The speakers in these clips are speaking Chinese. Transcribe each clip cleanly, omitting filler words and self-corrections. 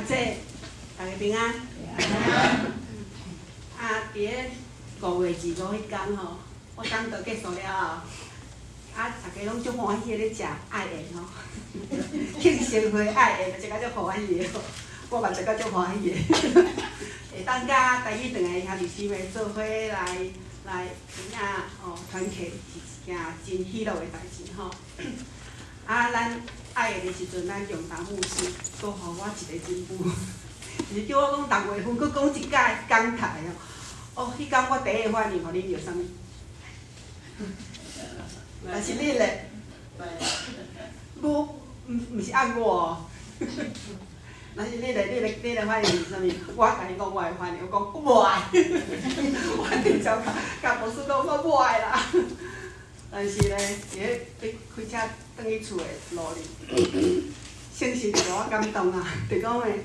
姐，大家平安。啊，伫咧5月25迄天吼，我讲道结束了后，大家拢足欢喜咧食爱宴吼，庆生会爱宴，食甲足欢喜的，我嘛食甲足欢喜的。会当甲家己两个兄弟姊妹做伙来真正团契是一件真喜乐的代志吼。啊，咱爱宴的时阵，咱用达牧师，搁互我一个进步，就是叫我讲6月份，搁讲一届讲台哦。哦，迄天我第一个反应，互恁着啥物？但是你咧，毋是按我哦。但是你咧反应是啥物？我甲你讲我的反应，我讲我爱，我直接甲牧师讲我爱啦。但是咧，伫咧开车转去厝的路里，先是就甲我感动啊，就讲诶，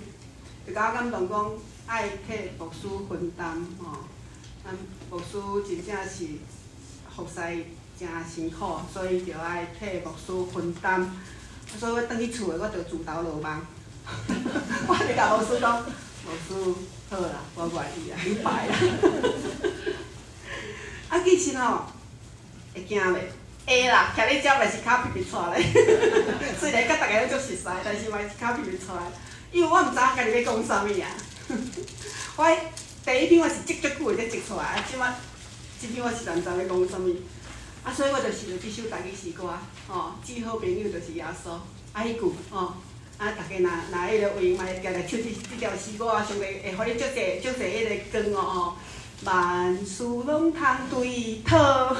就甲我感动讲爱替牧师分担吼。咱牧师真正是服侍真辛苦，所以就爱替牧师分担。所以我转去厝的，我就自投罗网。我就甲牧师讲，牧师好啦，我愿意啦，你拜啦。啊，其实吼，会惊袂？会啦，徛咧遮嘛是骹皮皮出来。虽然甲大家拢足熟悉，但是嘛是骹皮皮出来，因为我毋知影家己要讲啥物啊。我第一篇我是积足久才积出来，啊，即篇我实在毋知要讲啥物，啊，所以我就是着即首台语诗歌，至好朋友就是耶稣，啊，迄句，啊，大家若迄个有闲嘛，常常唱即条诗歌啊，上帝会互你足侪迄个光哦，万事拢通对讨。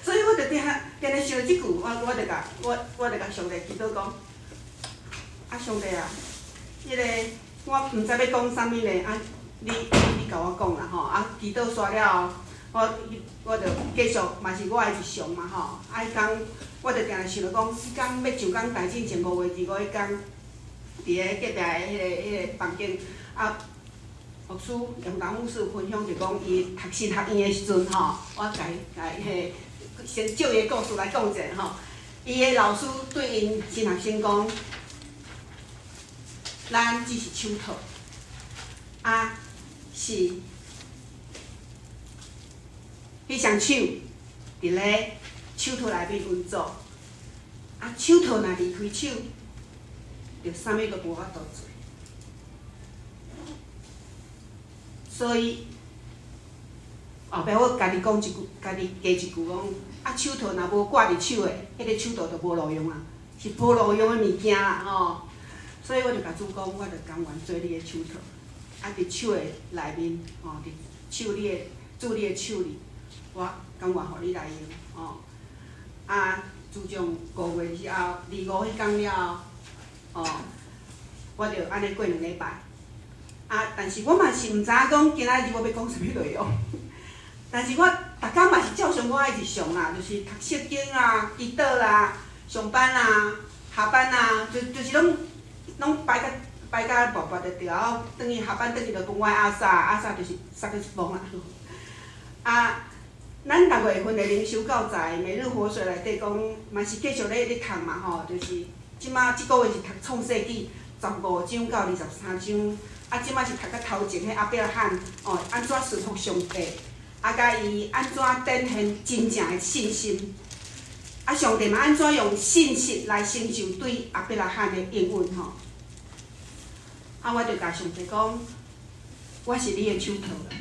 所以我就定定想即句，我就甲上帝祈祷讲，啊，上帝啊，迄个我毋知要讲啥物咧，啊，你甲我讲啦吼，啊，祈祷煞了后，我就继续嘛是我的日常嘛吼，啊，迄天我就定想着讲，迄天要上港大进前5月25迄天，伫咧隔壁的迄个房间，啊，牧师杨达牧师分享就讲伊读神学院的时阵吼，我甲迄先照伊的故事来讲者吼，伊的老师对因神学生讲，咱只是手套，啊。是，迄双手伫咧手套内面运作，啊，手套若离开手，就啥物都无法度做。所以后壁我家己讲一句，家己加一句讲，啊，手套若无挂伫手的，迄个手套就无路用啊，是无路用的物件啦吼。所以我就甲主讲，我就甘愿做你的手套。啊！伫手的内面，伫手里的助你的手里，我甘愿互你来用，啊，自从5月以后，25迄天了后，我就安尼过2礼拜。啊，但是我嘛是毋知影讲今仔日我要讲啥物内容，但是我逐工嘛是照常我的日常啦，就是读圣经啦、祈祷啦、上班啦、下班啦，就是拢摆甲跋跋着着，啊，转去下班转去着讲我阿嫂就是撒去疯啦。啊，咱6月份的灵修教材每日活水内底讲，嘛是继续咧读嘛吼，就是即马即个月是读创世纪15章到23章，啊，即马是读到头前迄阿伯拉罕安怎顺服上帝，啊，甲伊安怎展现真正的信心，啊，上帝嘛安怎用信息来成就对阿伯拉罕的应允吼。啊，我就甲上帝讲，我是你的手套啦，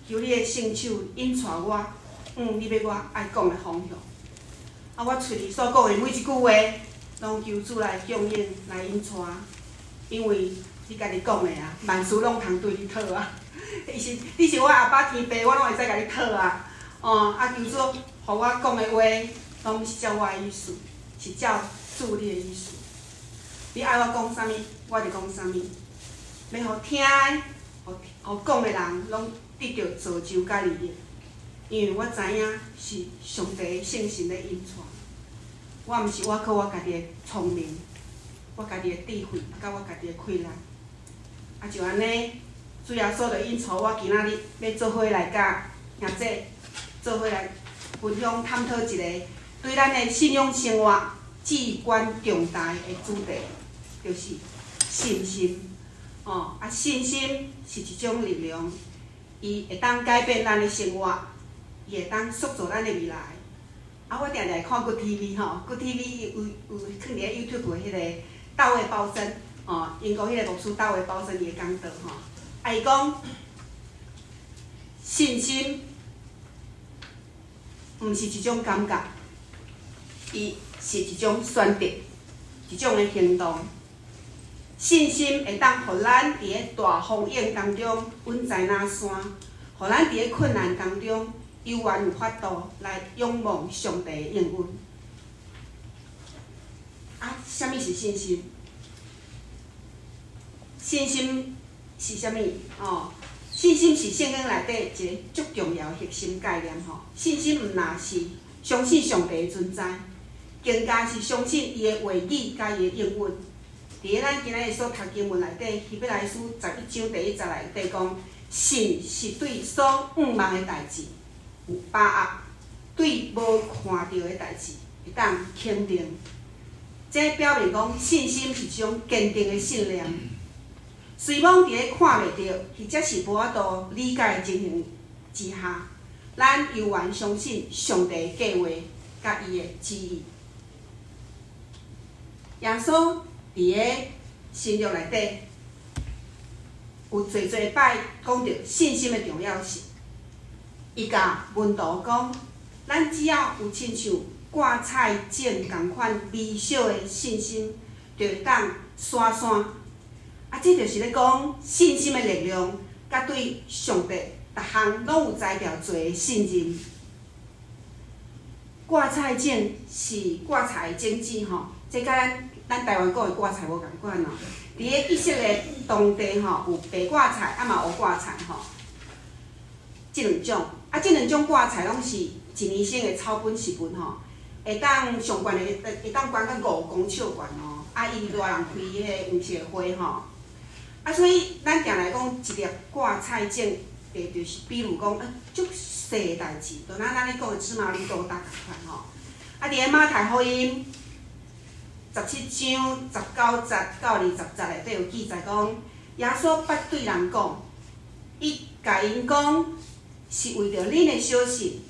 求你的圣手引带我，你要我爱讲的方向。啊，我喙里所讲的每一句话，拢求主来供应来引带，因为你家己讲的啊，万事拢通对你讨啊。你是我阿爸天父，我拢会使甲你讨啊。啊，求主，互我讲的话，拢是照我的意思，是照主你的意思。你爱我讲啥物，我就讲啥物。要互听的、互讲的人拢得到造就甲利益，因为我知影是上帝圣神咧引带，我毋是我靠我家己的聪明，我家己的智慧，甲我家己的气力，啊就安尼，主耶稣就引带我今仔日要做伙来甲兄姐做伙来分享探讨一个对咱的信仰生活至关重大的主题，就是信心。信心是一种力量，伊会当改变咱的生活，伊会当塑造咱的未来。我定定会看 Good TV 吼 ，Good TV 有放伫咧 YouTube 的迄个大卫包森英国迄个牧师大卫包森伊的讲道伊讲信心毋是一种感觉，伊是一种选择，一种的行动。信心会当互咱伫咧大风涌当中稳在那山，互咱伫咧困难当中永远有法度来仰望上帝的应允。啥物是信心？信心是啥物？信心是圣经内底一个足重要的核心概念信心毋若是相信上帝的存在，更加是相信伊的话语甲伊的应允。伫咧咱今仔日所读经文内底，希伯来书11章第1节内底讲，信是对所仰望的代志有把握，对无看到的代志会当肯定。这表明讲信心是一种坚定的信念。虽望伫咧看袂到，或者是无法度理解的情形之下，咱犹原相信上帝的计划甲伊的旨意。耶稣伫咧新约内底有侪摆讲到信心的重要性。伊甲门徒讲，咱只要有亲像挂彩种共款微小的信心，就会当刷山。这就是咧讲信心的力量，甲对上帝逐项拢有栽条做的信任。挂彩种是挂彩的种子这甲咱台湾讲的挂彩无共款伫咧以色列当地有白挂彩，嘛黑挂彩即两种。即两种挂彩拢是一年生的草本食物会当上悬的会当悬到5公尺悬伊热人开迄黄色的花所以咱定来讲一粒挂菜种，就是比如讲足细的代志，就咱咧讲的芝麻绿豆脯共款伫咧马太福音17章19节到20节内底有记载讲，耶稣捌对人讲，伊甲因讲，是为着恁的小信。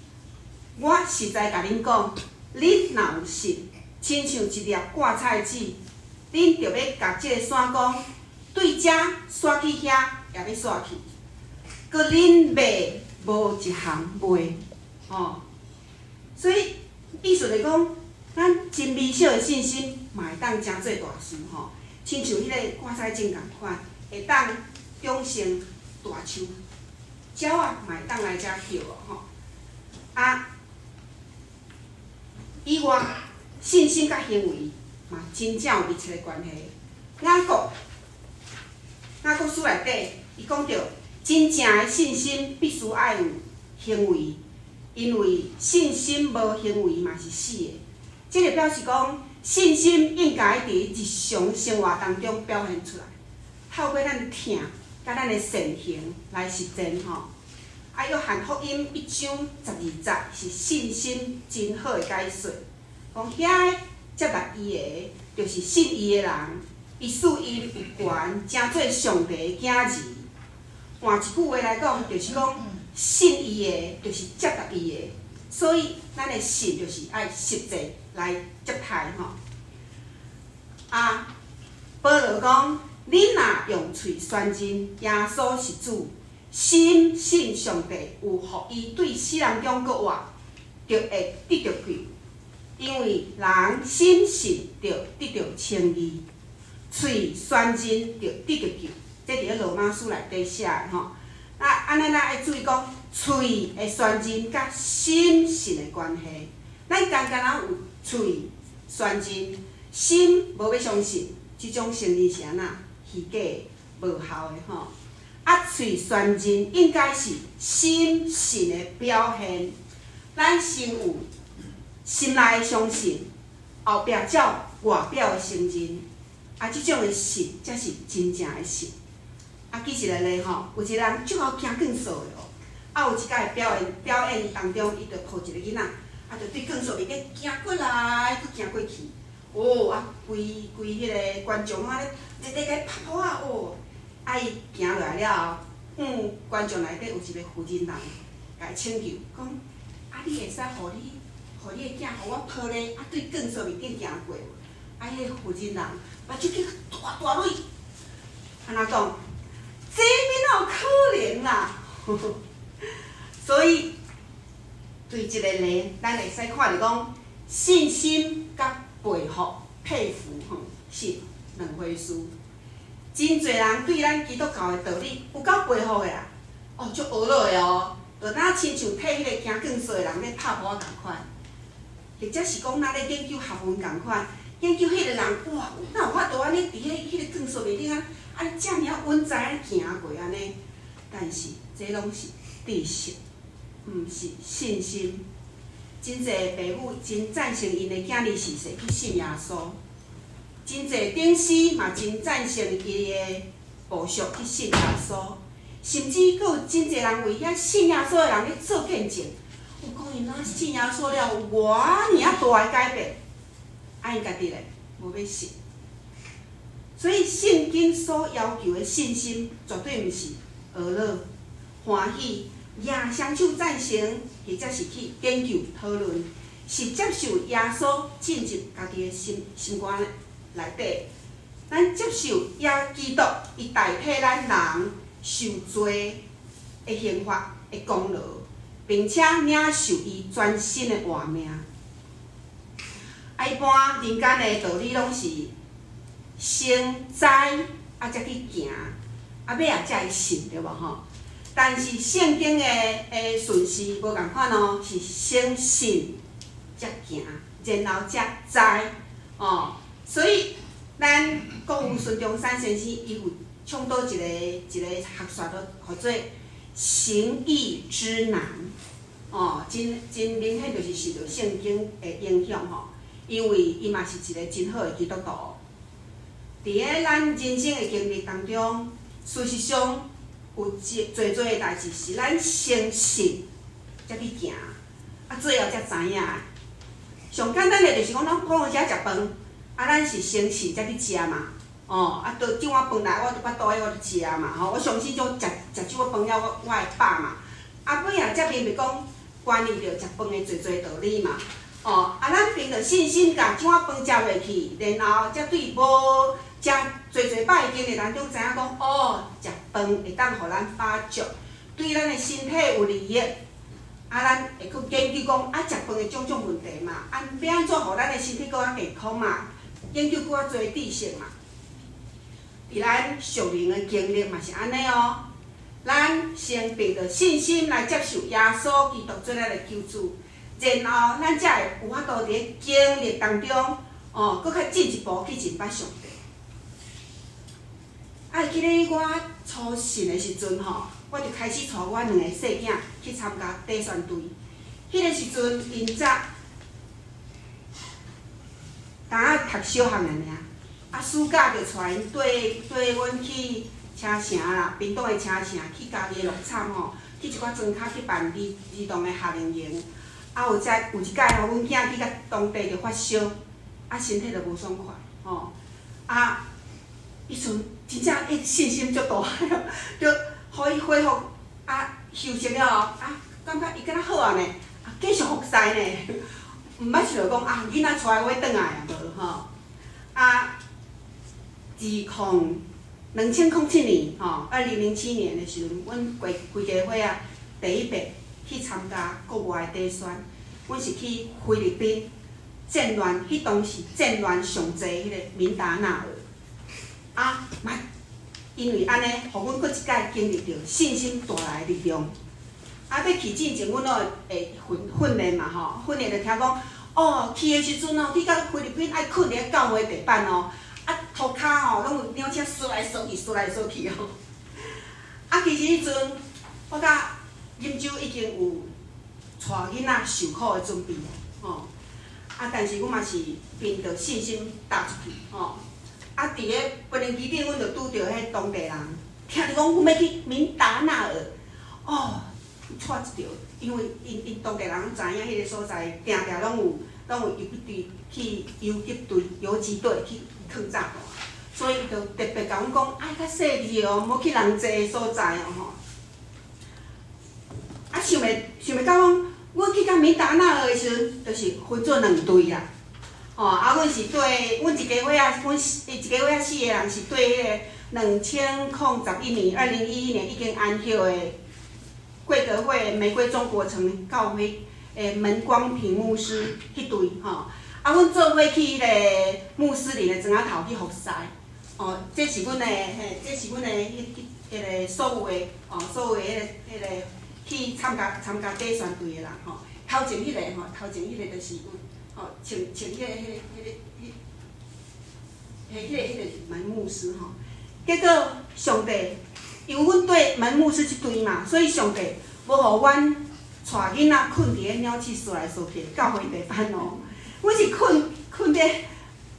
我实在甲恁讲，恁若有信，亲像一粒挂菜籽，恁就要甲即个山讲，对遮刷去遐，也要刷去。佮恁卖无一项卖所以意思就是讲，咱真微小的信心，嘛会当真做大事亲像迄个挂菜种共款，会当长成大树，鸟嘛会当来遮叫以外，信心甲行为嘛真正有密切的关系。雅各书内底，伊讲到，真正的信心必须爱有行为，因为信心无行为嘛是死的。这就表示讲，信心应该伫日常生活当中表现出来，透过咱的听甲咱的善行来实践约翰福音1章12节是信心真好的解说，讲遐接纳伊的，就是信伊的人，伊使伊有权成做上帝的囝儿。换一句话来讲，就是讲信伊的，就是接纳伊的。所以咱的信就是爱实际来接待保罗讲，你若用嘴宣认耶稣是主，心信上帝有互伊对死人中搁活，就会得到救。因为人心信就得到称义，嘴宣认就得到救。这伫咧罗马书内底写的安尼咱爱注意讲，嘴的宣认甲心信的关系。咱刚有嘴宣认，心无要相信，即种生意是安那虚假无效的嘴宣认应该是心信的表现。咱先有心内的相信，后壁照外表的承认，即种的信才是真正的信。记一个咧有一个人足好行棍扫的有一摆表演当中，伊就抱一个囡仔，就对棍扫面个行过来，佫行过去。规迄个观众咧，直直甲伊拍鼓啊，伊行落来了后，观众内底有一个负责人，甲伊请求，讲啊，你会使互你的囝，互我抱咧，啊，对更上面顶行过无？啊，迄个负责人目睭去大泪，安怎讲？这边哪有可能啦？所以对这个例，咱会使看着讲，信心甲佩服是两回事。真侪人对咱基督教的道理有够佩服的啦，哦，足学落的哦，就哪亲像替迄个行更细的人咧拍鼓共款，或者是讲咱咧研究学问共款，研究迄个人哇，哪有法度安尼伫迄个更细面顶啊，安尼遮尔啊稳在安行过安尼？但是这拢是知识，毋是信心。真侪父母真赞成因的囝儿逝世去信耶稣。真侪顶师嘛真赞成伊的部属去信耶稣，甚至佫有真侪人为遐信耶稣的人咧做见证，有讲因若信耶稣了有偌尔大的改变，啊因家己咧无要信。所以圣经所要求的信心，绝对毋是娱乐、欢喜、也双手赞成，或者是去研究讨论，是接受耶稣进入家己的心肝内底，咱接受耶基督，伊代替咱人受罪的刑罚的功劳，并且领受伊全新的活命。一般人间的道理拢是先知啊，才去行，啊尾啊才会信，对无吼？但是圣经的顺序无共款哦，是先信才行，然后才知哦。所以，咱国父孙中山先生伊有倡导一个学说，叫做行义之难哦，真明显就是受到圣经的影响吼，因为伊嘛是一个真好的基督徒。伫咧咱人生的经历当中，事实上有侪的代志是咱先信才去行，啊最后才知影。上简单的就是讲，咱普通遮食饭。啊，咱是先试才去食嘛，哦，啊，倒这碗饭来，我巴肚诶，我就食嘛，吼，我上次就食这碗饭了，我会饱嘛。啊，尾啊，才明白讲，关于着食饭诶侪道理嘛，哦，啊，咱凭着信心甲这碗饭食落去，然后才对无食饱诶经历当中知影讲，哦，食饭会当互咱饱足，对咱诶身体有利益。啊，咱会去研究讲，啊，食饭诶种种问题嘛，啊，要安怎互咱诶身体搁较健康嘛？研究搁较侪知识嘛，伫咱属灵的经历嘛是安尼哦。咱先凭着信心来接受耶稣基督做咱的救主，然后咱才会有法度伫咧经历当中，哦，搁较进一步去认捌上帝。啊，记咧我初信的时阵吼，我就开始带我2个细囝去参加底宣队。迄个时阵，因早当啊读小学尔，啊暑假就带因缀阮去车城啦，屏东的车城去家己的农场吼，去一寡庄脚去办儿童的夏令营。啊有一届吼，阮囝去到当地就发烧，啊身体就无爽快吼，啊，迄阵真正信心足大个，就互伊恢复啊休息了后，啊感觉伊敢若好啊呢，啊继续复赛呢。毋捌想着讲啊，囡仔带我转来啊无吼，啊，2007年吼，2007年的时阵，阮规家伙啊，第一遍去参加国外的底宣，阮是去菲律宾战乱，迄当时战乱上济迄个民达纳尔，啊，嘛因为安尼，互阮搁一届经历着信心大来的力量。啊，要去之前，阮都会训练嘛吼，训练着听讲，哦，去的时阵哦，去到菲律宾爱困伫咧教会地板哦，啊，涂骹吼拢有两车刷来刷去，刷来刷去哦。啊，其实迄阵我甲啉酒已经有带囡仔受苦的准备吼，啊，但是阮嘛是凭着信心踏出去吼。啊，伫咧飞行机顶，阮就拄着迄当地人，听着讲阮要去民达纳尔，哦。带一条，因为因当地人知影迄个所在，定拢有游击队、游击队去抗炸弹，所以就特别甲阮讲，爱较细致哦，莫去人济的所在哦吼。啊，想袂到讲，阮去到闽达那的时阵，就是分做2队啦。哦，啊，阮是对，阮一家伙仔，阮一家伙仔4个人是对迄个2011年2011年已经安休的贵德会玫瑰中国城教会诶门光平牧师迄队吼。啊，阮做伙去迄个穆斯林的庄仔头去服侍。哦，这是阮的这是阮的迄个所有的所有的迄个去参加底选队的人吼。头前迄个就是阮。哦，穿迄个门牧师吼，结果上帝，因为阮对门牧师即队嘛，所以上帝无互阮带囡仔困伫个鸟鼠扫来扫去，教会地班哦。阮是困伫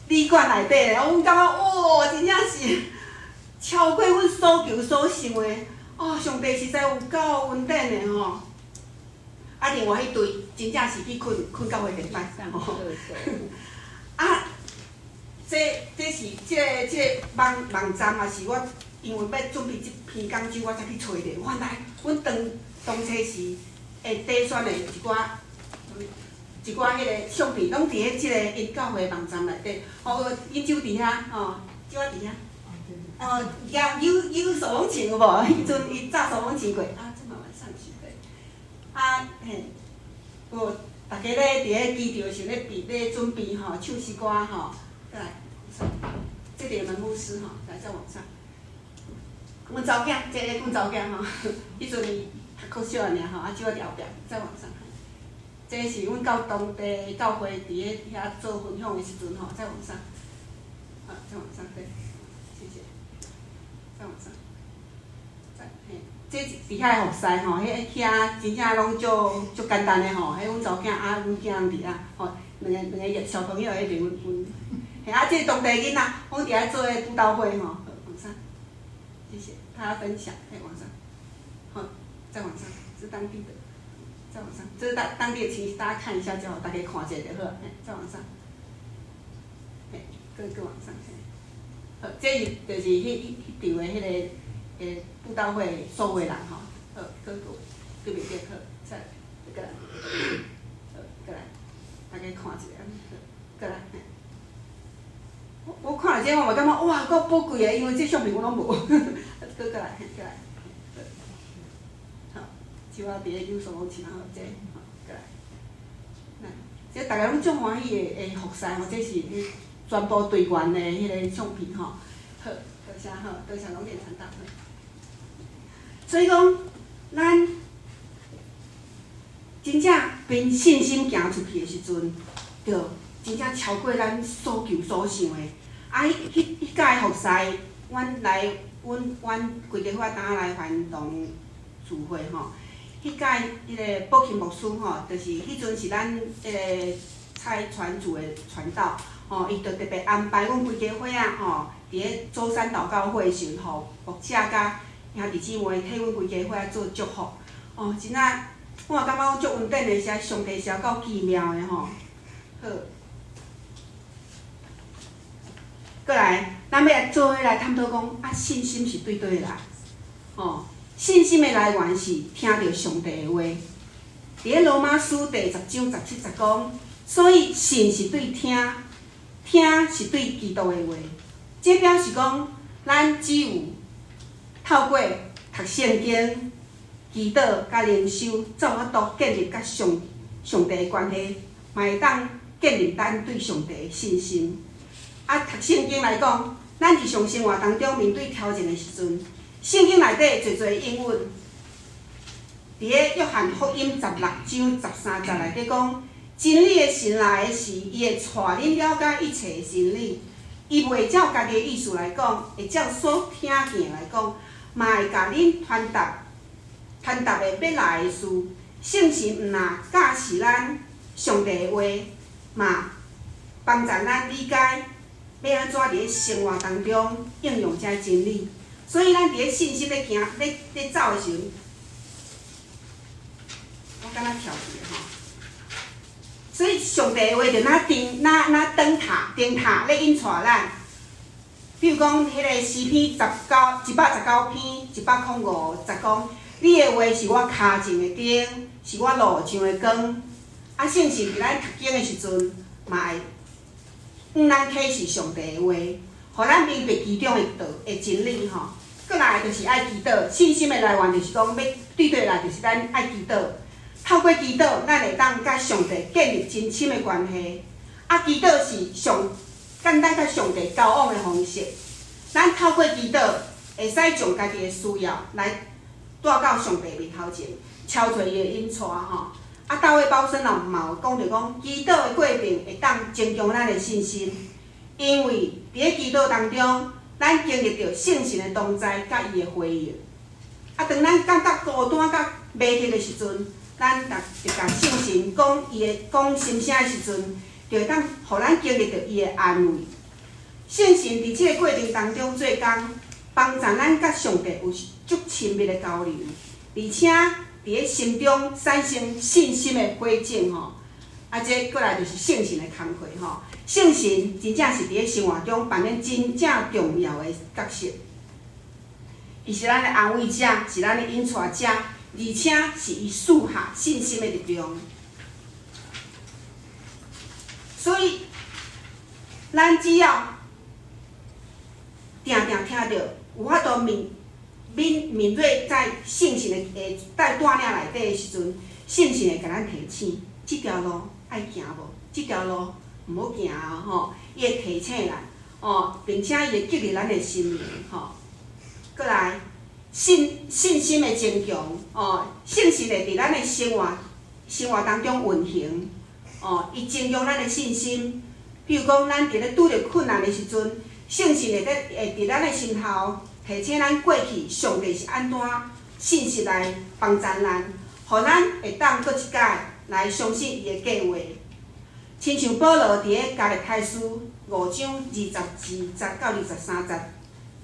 旅馆内底咧，阮感觉哇，真正是超过阮所求所想的。哦，上帝实在有够稳定的吼。啊，另外迄队真正是去困到会地班吼。啊，这是这个网站也是我因为要准备即篇讲章，我才去找的。原来阮当初是会底选的一寡迄个相片，拢伫咧即个因教会网站内底。哦，因酒伫遐，哦，酒仔伫遐。哦，有扫网穿有无？迄阵伊早扫网穿过。啊，这慢慢上去对。啊，嘿，无大家咧伫咧机场时咧准备吼唱诗歌吼，再来，这个门牧师吼，来再往上。阮查某囝，这个阮查某囝吼，迄阵伊读国小尔吼，啊，就我后壁再往上。这是阮到当地教会伫咧遐做分享的时阵吼，再往上，啊，再往上对，谢谢，再往上，再嘿。这伫遐服侍吼，遐真正拢足简单的吼，迄阮查某囝啊，阮囝拢伫遐吼，两个小朋友迄边阮，嘿啊，这当地囡仔，阮伫遐做个布道会吼，往上，谢谢，他分享，嘿，往上，好，再往上，是当地的，再往上，这是当地的情形，大家看一下就好，大家看一下就好，嘿，再往上，嘿，各往上，嘿，好，这就是迄场的迄个。布道会所有的人吼，好，各面结好，再过来，好，过来，大家看一下，过来。我看了这，我嘛感觉哇，够宝贵的，因为这相片我拢无。过来，过来，好，像我伫咧有所讲好这，好，过来。来，这大家拢足欢喜的服侍吼，这是全部队员的迄个相片吼。好，多谢好，多谢龙点传达。所以讲，咱真正凭信心行出去的时阵，就真正超过咱所求所想的。啊，迄届服侍，阮规家伙当来环东聚会吼。迄届迄个宝琴牧师吼，就是迄阵是咱迄个蔡传主的传道吼，伊就特别安排阮规家伙仔吼，伫咧周三祷告会时阵吼，牧者甲兄弟姊妹替阮规家伙仔做祝福，哦，真啊，我也感觉足稳定的，是上帝是够奇妙的吼。好，过来，咱要做伙来探讨讲，啊，信心是对的啦，哦，信心的来源是听到上帝的话。伫咧罗马书第10章17节讲，所以信是对听，听是对基督的话。这表示讲，咱只有透过读圣经、祈祷甲灵修，才有法度建立甲上帝的关系，嘛会当建立咱对上帝的信心。啊，读圣经来讲，咱日常生活当中面对挑战的时阵，圣经内底侪应用。伫咧约翰福音16章13节内底讲，真理的神来的时，伊会带恁了解一切的真理。伊袂照家己的意思来讲，会照所听见来讲，嘛会甲恁传达的要来的事。圣神毋若教示咱上帝的话，嘛帮助咱理解要安怎伫咧生活当中应用这真理。所以咱伫咧信心咧行咧走的时阵，我敢若跳一个吼。所以上帝的话就若灯塔咧引带咱，比如讲，迄个诗篇119篇105则讲，你的话是我骹前的灯，是我路上的光。啊，圣神伫咱读经的时阵，嘛会咱启示上帝的话，互咱明白其中的道的真理吼。过来就是爱祈祷，信心的来源就是讲要对对来，就是咱爱祈祷。透过祈祷，咱会当甲上帝建立真深的关系。啊，祈祷是简单甲上帝交往的方式。咱透过祈祷，会使将家己的需要来带到上帝面头前，超出伊的引带吼。啊，大卫保生嘛有讲着讲，祈祷的过程会当增强咱的信心，因为伫咧祈祷当中，咱经历着圣神的同在甲伊的回应。啊，当咱感觉孤单甲袂得的时阵，咱就甲圣神讲心声的时阵，就会当互咱经历着伊的安慰。圣神伫即个过程当中做工，帮助咱甲上帝有足亲密的交流，而且伫咧心中产生信心的火种吼。啊，这过来就是圣神的工课吼。圣神真正是伫咧生活中扮演真正重要的角色。伊是咱的安慰者，是咱的引带者，而且是伊赐下信心的力量。所以，咱只要定定听到有法度面对在圣神的带领内底的时阵，圣神会甲咱提醒，即条路爱行无？即条路毋好行啊！吼，伊会提醒咱，并且伊会激励咱的心灵，吼。过来，信心的增强，圣神会伫咱的生活当中运行，伊增强咱的信心。比如讲，咱伫咧拄着困难的时阵，圣神会伫咱的心头提醒咱过去上帝是安怎信息来帮助咱，互咱会当搁一届来相信伊的计划。亲像保罗伫咧加勒泰书5章22节到23节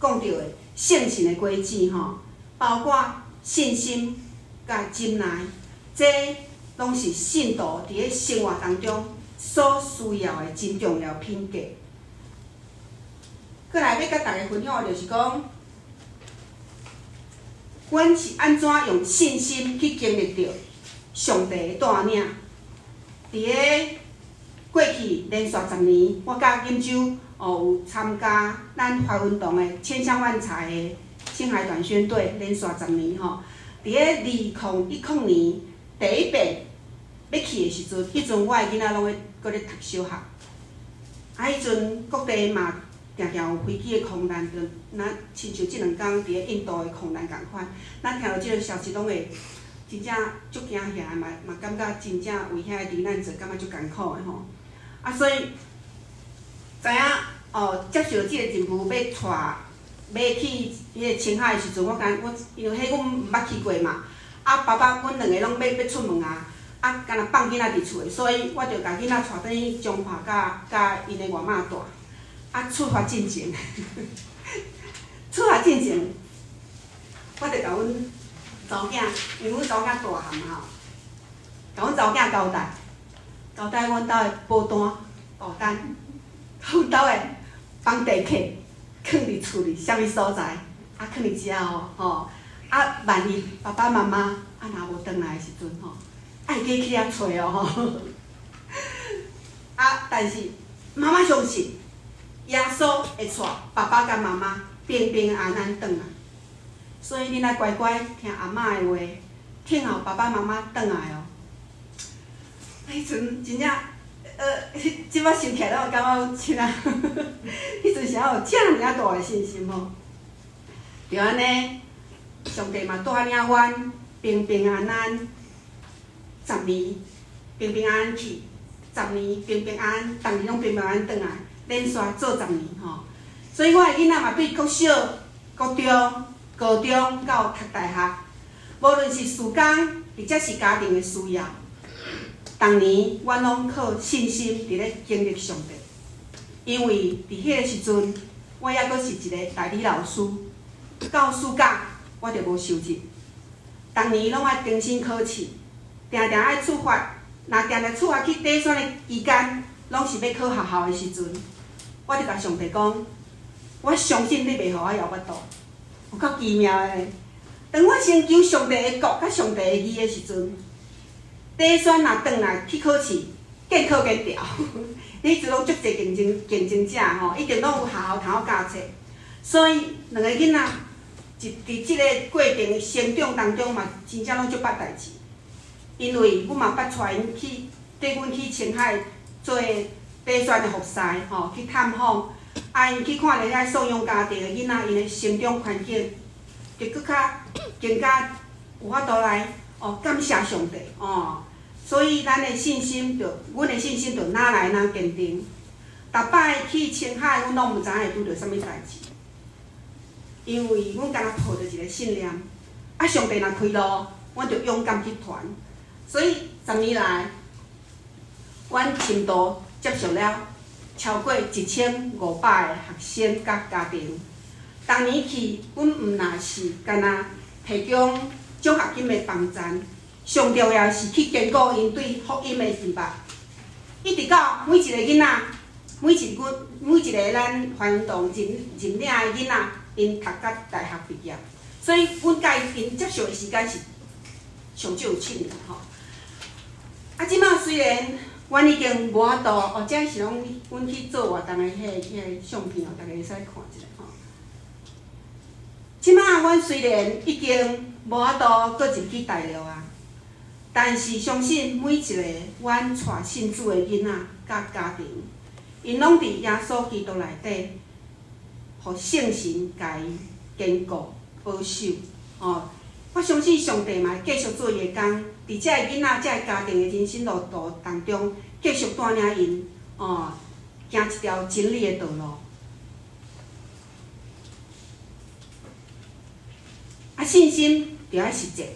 讲到的圣神的果子吼，包括信心甲忍耐，这拢是信徒伫咧生活当中所需要的真重要品格。过来要甲大家分享的就是讲，阮是安怎用信心去经历着上帝的带领。伫咧过去连续10年，我甲锦州有参加咱华运动的千乡万彩的青海短宣队，连续10年吼。伫咧2010年第一遍要去的时阵，迄阵我的囡仔拢搁咧读小学，迄阵各地嘛定定有飞机的空难，就咱亲像即2天伫咧印度的空难共款，咱听到即个消息拢会真正足惊吓，嘛感觉真正为遐个罹难者感觉足艰苦的吼。啊，所以知影接受即个任务要去迄个青海的时阵，因为迄阮毋捌去过嘛，啊爸爸阮2个拢要出门啊，啊干若放囡仔伫厝的，所以我就甲囡仔带转去中华甲因的外妈住。啊，出发进前，我就甲阮查某囝，因为阮查某囝大汉嘛吼，甲阮查某囝交代阮兜的保单，阮兜的房地客囥伫厝里，啥物所在，啊囥伫遮吼，啊万一爸爸妈妈啊若无转来的时阵吼，爱记去遐找吼，啊但是妈妈相信。耶稣会带爸爸甲妈妈平平安安转来，所以恁爱乖乖听阿嬷的话，听候爸爸妈妈转来哦。迄阵真正，即摆想起来，我感觉像啊，迄阵是有遮尔大的信心吼。就安尼，上帝嘛带领阮平平安安10年，平平安安去，10年平平安安，逐年拢平平安安转来。连续做10年吼，所以我的囡仔嘛对国小、国中、高中到读大学，无论是事工或者是家庭的需要，逐年阮拢靠信心伫咧经历上帝。因为伫迄个时阵，我还阁是一个代理老师，到暑假我就无收入，逐年拢爱重新考试，定定爱出发，若定定出发去底选的期间，拢是要考学校的时阵。我就甲上帝讲，我相信你袂互我摇巴肚，有够奇妙的。当我先求上帝的国甲上帝的义的时阵，第一选若转来去考试，见考见调，你阵拢足侪竞争者吼，一定拢有好好通好教册。所以两个囡仔，伫即个过程成长当中嘛，真正拢足捌代志。因为阮嘛捌带因去，缀阮去青海做第一选的服侍吼，去探访，因去看着遐送养家庭的囡仔，因的成长环境，就更加有法度来感谢上帝所以咱的信心阮的信心就哪来哪坚定。逐摆去青海，阮拢毋知影会拄着啥物代志，因为阮敢若抱着一个信念，上帝若开路，阮就勇敢去传。所以10年来，阮深度接触了超过1500个学生甲家庭。逐年去，阮毋但是干那提供奖学金的帮赞，上重要是去坚固因对福音的希望，一直到每一个囡仔，每一个咱环动认领的囡仔，因读到大学毕业。所以，阮甲因接触的时间是上少有7年即摆虽然阮已经无法度这是拢阮去做活动的迄个相片大家会使看一下即摆阮虽然已经无法度搁入去大陆但是相信每一个阮带信主的囡仔甲家庭，因拢伫耶稣基督内底，互圣神甲伊坚固保守我相信上帝嘛会继续做伊的工，伫遮个囡仔、遮个家庭的人生路途当中，继续带领因行一条真理的道路。信心就要实践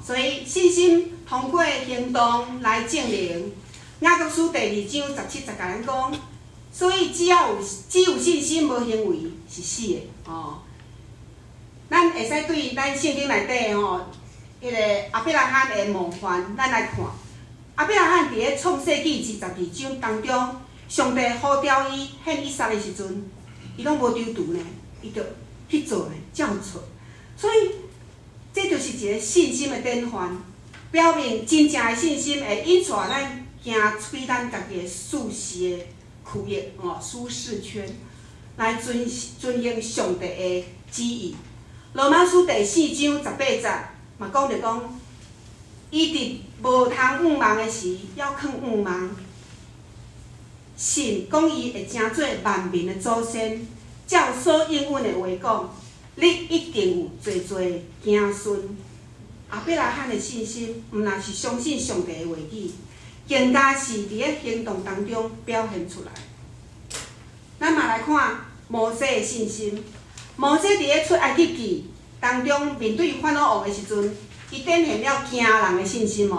所以信心通过行动来证明。雅各书第2章17甲咱讲，所以只有信心无行为是死的咱会使对咱圣经内底迄个亚伯拉罕的模范，咱来看。亚伯拉罕伫咧创世纪22章当中，上帝呼召伊献以撒的时阵，伊拢无丢除呢，伊就去做呢，照做。所以，这就是一个信心的典范，表明真正的信心会引带咱行出咱家己的舒适的区域舒适圈，来遵行上帝的旨意。罗马书第4章18节嘛讲着讲，伊伫无通仰望的时，要肯仰望，信讲伊会成做万民的祖先。照所应允的话讲，你一定有侪侪子孙。亚伯拉罕的信心，毋但是相信上帝的话语，更加是伫咧行动当中表现出来。咱嘛来看摩西的信心。摩西伫咧出埃及记当中，面对法老王的时阵，伊展现了惊人的信心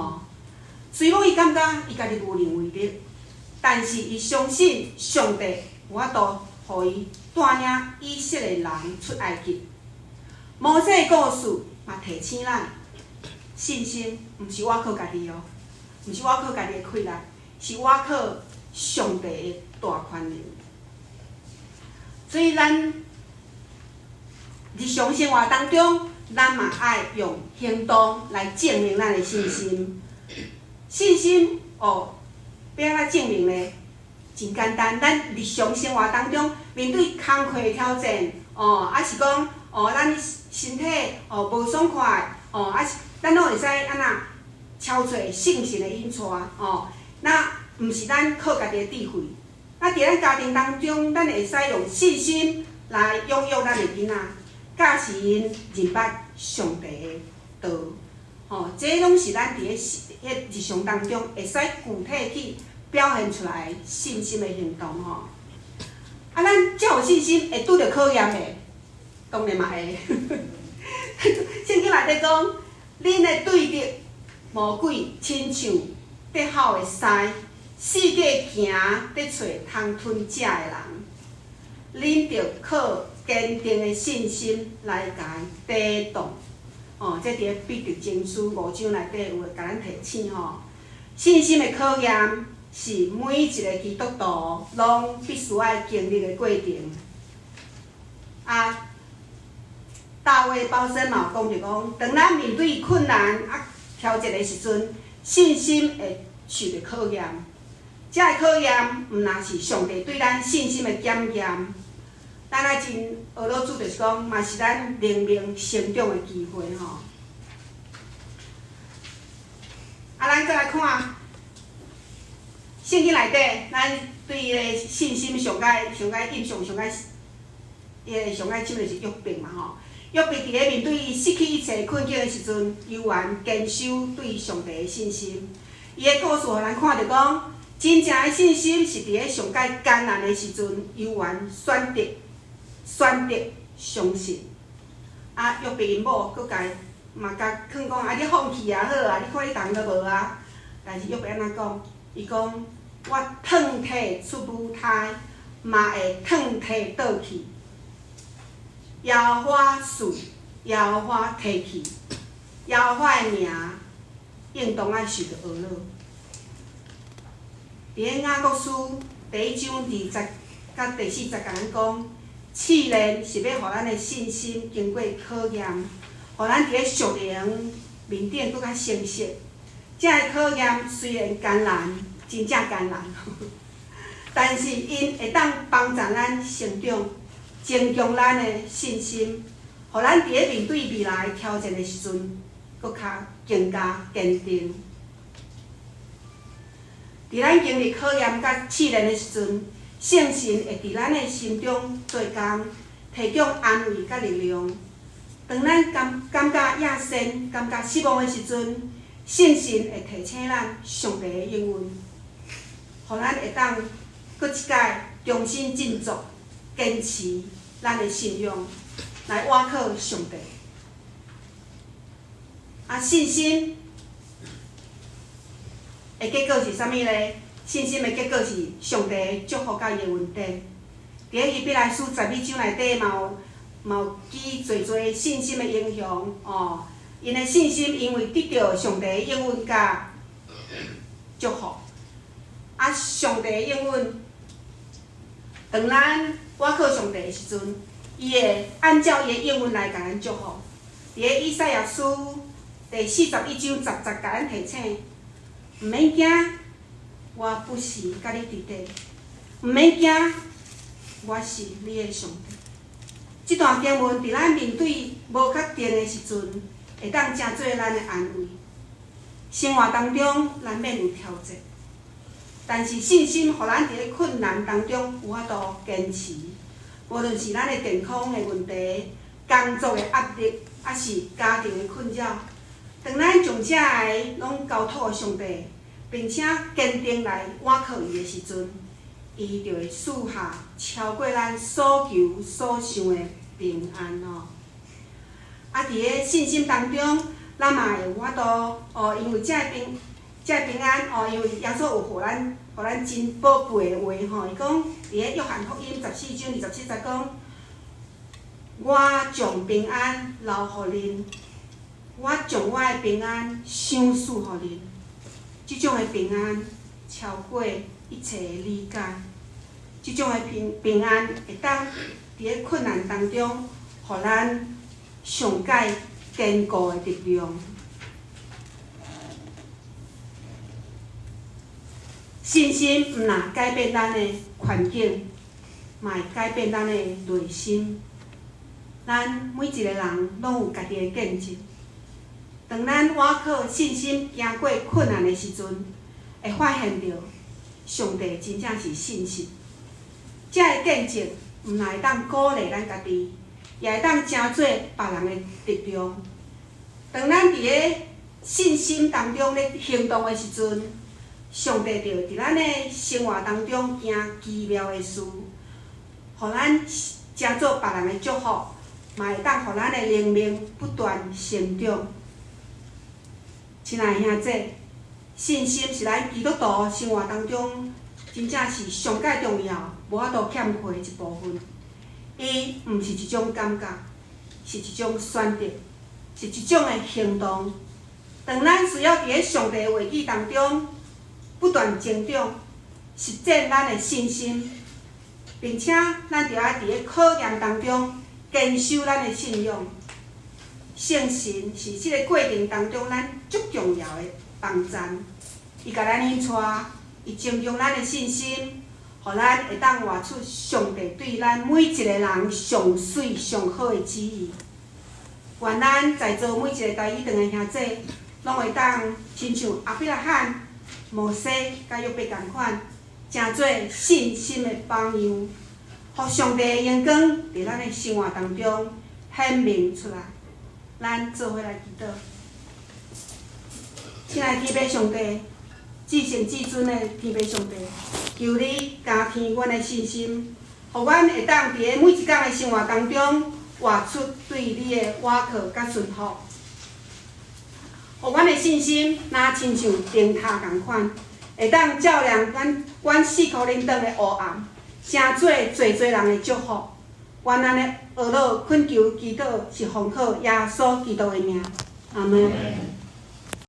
虽讲伊感觉伊家己无能为力，但是伊相信上帝有法度，互伊带领以色列人出埃及。摩西的故事嘛提醒咱，信心毋是我靠家己毋是我靠家己的气力，是我靠上帝的大权能。所以咱日常生活当中，咱嘛爱用行动来证明咱的信心。信心要安怎证明呢？真简单，咱日常生活当中面对工课的挑战是讲咱身体无爽快是咱拢会使安那超找圣神的引带那毋是咱靠家己的智慧。那伫咱家庭当中，咱会使用信心来养育咱的囡仔。教示因认捌上帝的道，这拢是咱伫咧日常当中会使具体去表现出来信心的行动咱才有信心会拄着考验的，当然嘛会。圣经内底讲，恁的对敌魔鬼亲像得好的狮，四界行得找通吞食的人，恁着靠坚定的信心来甲伊抵挡这伫咧彼得前书5章内底有甲咱提醒信心的考验是每一个基督徒拢必须要经历的过程。大卫包森嘛有讲着讲，当咱面对困难挑战的时阵，信心会受到考验。这个考验毋若是上帝对咱信心的检验，咱爱真学老主就是讲，嘛是咱灵命成长的机会吼。咱再来看圣经内底，咱对伊的信心上解印象上解，伊个上解深就是约伯嘛吼。约伯伫咧面对失去一切困境的时阵，依然坚守对上帝的信心。伊的故事互咱看着讲，真正的信心是伫咧上解艰难的时阵，依然选择相信。约伯因某佫嘛甲劝讲，你放弃也好你看你动都无啊。但是约伯安怎讲？伊讲，我脱体出母胎，嘛会脱体倒去。耶和华赐，耶和华提去，耶和华的名应当爱受到恶乐。伫咧雅各书第1章第10甲第40甲咱讲，试炼是要互咱的信心经过考验，互咱伫咧属灵面顶更较成熟。这个考验虽然艰难，真正艰难，但是因会当帮助咱成长。增强咱的信心，互咱伫咧面对未来挑战的时阵，更加坚定。伫咱经历考验甲试炼的时阵，圣神会伫咱的心中做工，提供安慰甲力量。当咱感觉野心、感觉失望的时阵，圣神会提醒咱上帝的应允，互咱会当搁一届重新振作。坚持咱的信仰，来倚靠上帝。信心的结果是啥物呢？信心的结果是上帝的祝福甲伊的恩典。伫咧希伯来书12章内底嘛有记侪信心的英雄哦，因的信心因为得到上帝的应允甲祝福。上帝的应允，当咱倚靠上帝的时阵，伊会按照伊的应允来甲咱祝福。伫咧以赛亚书第41章10甲咱提醒，毋免惊，我不是甲你伫底；毋免惊，我是你的上帝。即段经文伫咱面对无确定的时阵，会当真做咱的安慰。生活当中难免有挑战，但是信心，互咱伫咧困难当中有法度坚持。无论是咱的健康的问题、工作的压力，还是家庭的困扰，当咱将这个拢交托给上帝，并且坚定来倚靠伊的时阵，伊就会赐下超过咱所求所想的平安哦。伫咧信心当中，咱嘛会有法度因为这个平安因为耶稣有互咱真宝贝的话吼，伊讲伫咧约翰福音14章27节讲，我将平安留互恁，我将我的平安赏赐互恁。即种的平安超过一切的理解，即种的平安会当伫咧困难当中，互咱上界坚固的力量。信心毋若改变咱的环境，嘛会改变咱的内心。咱每一个人拢有家己的见证。当咱倚靠信心行过困难的时阵，会发现到上帝真正是信实。这个见证毋若会当鼓励咱家己，也会当成做别人的力量。当咱伫咧信心当中咧行动的时阵，上帝就伫咱的生活当中行奇妙的事，互咱成做别人的祝福，嘛会当互咱的灵命不断成长。亲爱的兄弟，信心是咱基督徒生活当中真正是上界重要、无法度欠缺的一部分。伊毋是一种感觉，是一种选择，是一种的行动。当咱需要伫咧上帝的话语当中不断成长，实践咱的信心，并且咱就要伫咧考验当中坚守咱的信仰。圣神是即个过程当中咱足重要的帮站，伊甲咱引带，伊增强咱的信心，互咱会当活出上帝对咱每一个人上水上好的旨意。愿咱在座每一个台语堂的兄弟，拢会当亲像亚伯拉罕、摩西甲约伯同款，成做信心的榜样，互上帝的阳光伫咱的生活当中显明出来。咱做伙来祈祷，亲爱的天父上帝，至圣至尊的天父上帝，求你加添阮的信心，互阮会当伫个每一天的生活当中活出对你的倚靠甲顺服，互阮的信心若亲像灯塔同款，会当照亮阮4箍恁当的黑暗，成做侪人的祝福。愿咱的学老恳求祈祷是奉靠耶稣基督的名，阿门。